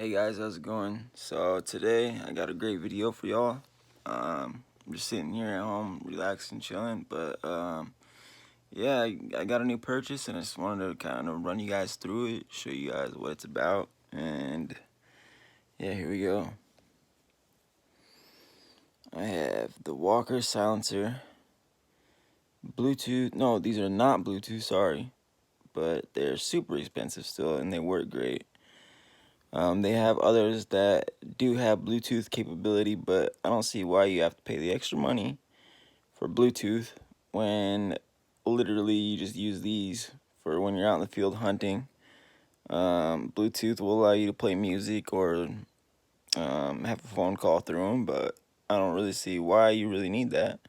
Hey guys, how's it going? So today I got a great video for y'all. I'm just sitting here at home, relaxing, chilling. But yeah, I got a new purchase, and I just wanted to kind of run you guys through it, show you guys what it's about, and yeah, here we go. I have the Walker silencer, Bluetooth. No, these are not Bluetooth. Sorry, but they're super expensive still, and they work great. They have others that do have Bluetooth capability, but I don't see why you have to pay the extra money for Bluetooth when literally you just use these for when you're out in the field hunting. Bluetooth will allow you to play music or have a phone call through them, but I don't really see why you really need that.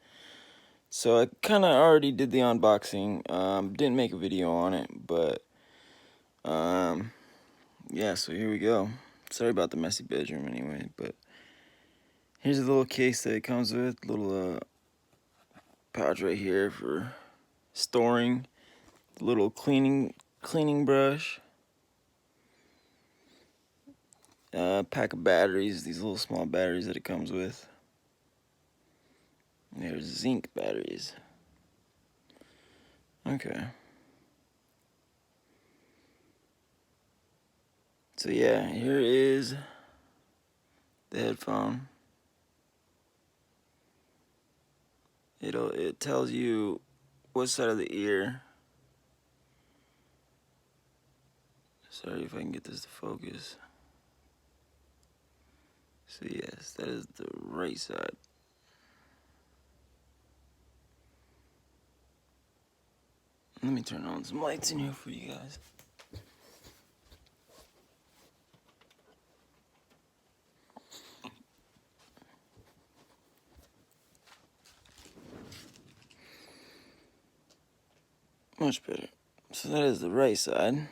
So I kind of already did the unboxing. Didn't make a video on it, but yeah, so here we go. Sorry about the messy bedroom anyway, but here's a little case that it comes with, little pouch right here for storing, little cleaning brush, pack of batteries, these little small batteries that it comes with. There's zinc batteries. Okay. So yeah, here is the headphone. It tells you what side of the ear. Sorry if I can get this to focus. So yes, that is the right side. Let me turn on some lights in here for you guys. Much better. So that is the right side.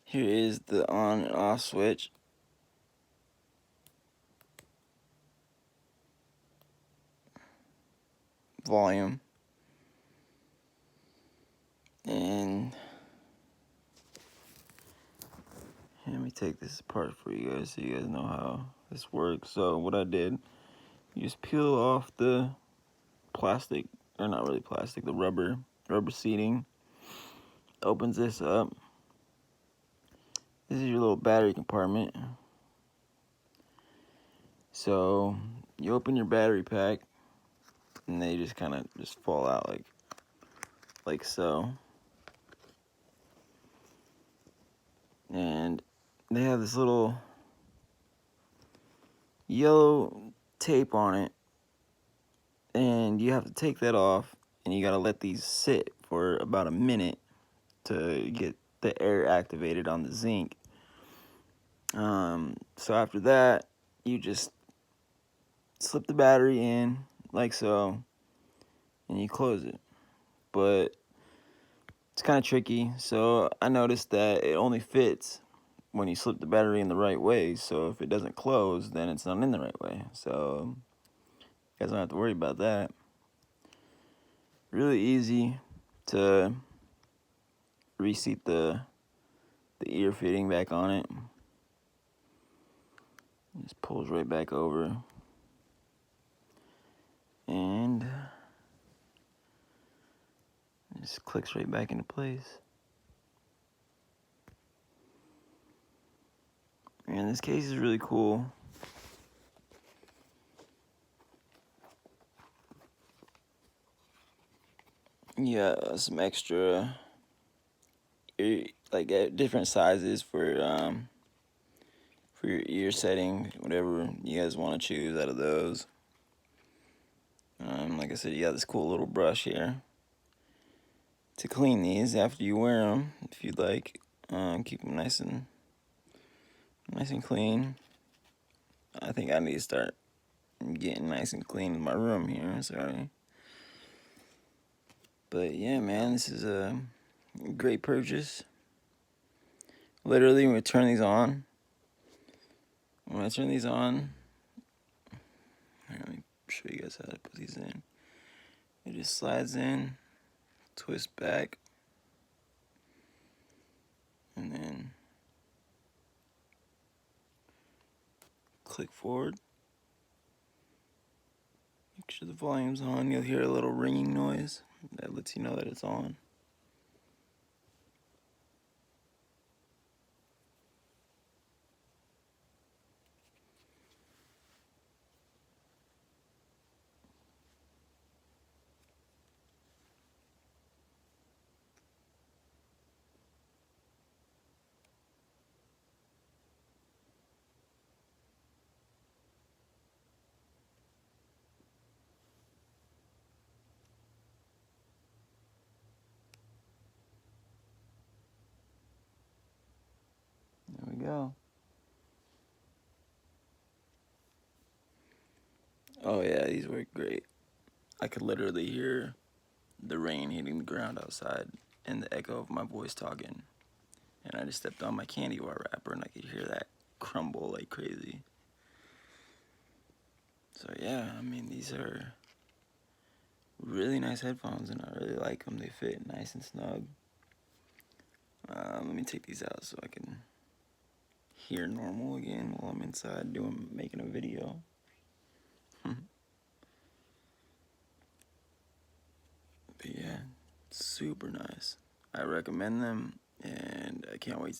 Here is the on and off switch. Volume. And let me take this apart for you guys so you guys know how this works. So what I did, you just peel off the plastic, or not really plastic, the rubber seating. Opens this up. This is your little battery compartment. So you open your battery pack, and they just kind of just fall out like so. And they have this little yellow tape on it, and you have to take that off, and you got to let these sit for about a minute to get the air activated on the zinc. So after that, you just slip the battery in like so, and you close it. But it's kind of tricky, so I noticed that it only fits when you slip the battery in the right way. So if it doesn't close, then it's not in the right way. So you guys don't have to worry about that. Really easy to reseat the ear fitting back on it. Just pulls right back over, and it just clicks right back into place. And this case is really cool. Yeah, some extra like different sizes for your ear setting, whatever you guys want to choose out of those. Like I said, you got this cool little brush here to clean these after you wear them, if you'd like. Keep them nice and clean. I think I need to start getting nice and clean in my room here. Sorry, but yeah, man, this is a great purchase. Literally, when I turn these on, here, let me show you guys how to put these in. It just slides in, twists back, and then click forward. Make sure the volume's on. You'll hear a little ringing noise that lets you know that it's on. There we go. Oh yeah, these work great. I could literally hear the rain hitting the ground outside and the echo of my voice talking. And I just stepped on my candy bar wrapper and I could hear that crumble like crazy. So yeah, I mean, these are really nice headphones and I really like them. They fit nice and snug. Let me take these out so I can hear normal again while I'm inside making a video. But yeah, super nice. I recommend them and I can't wait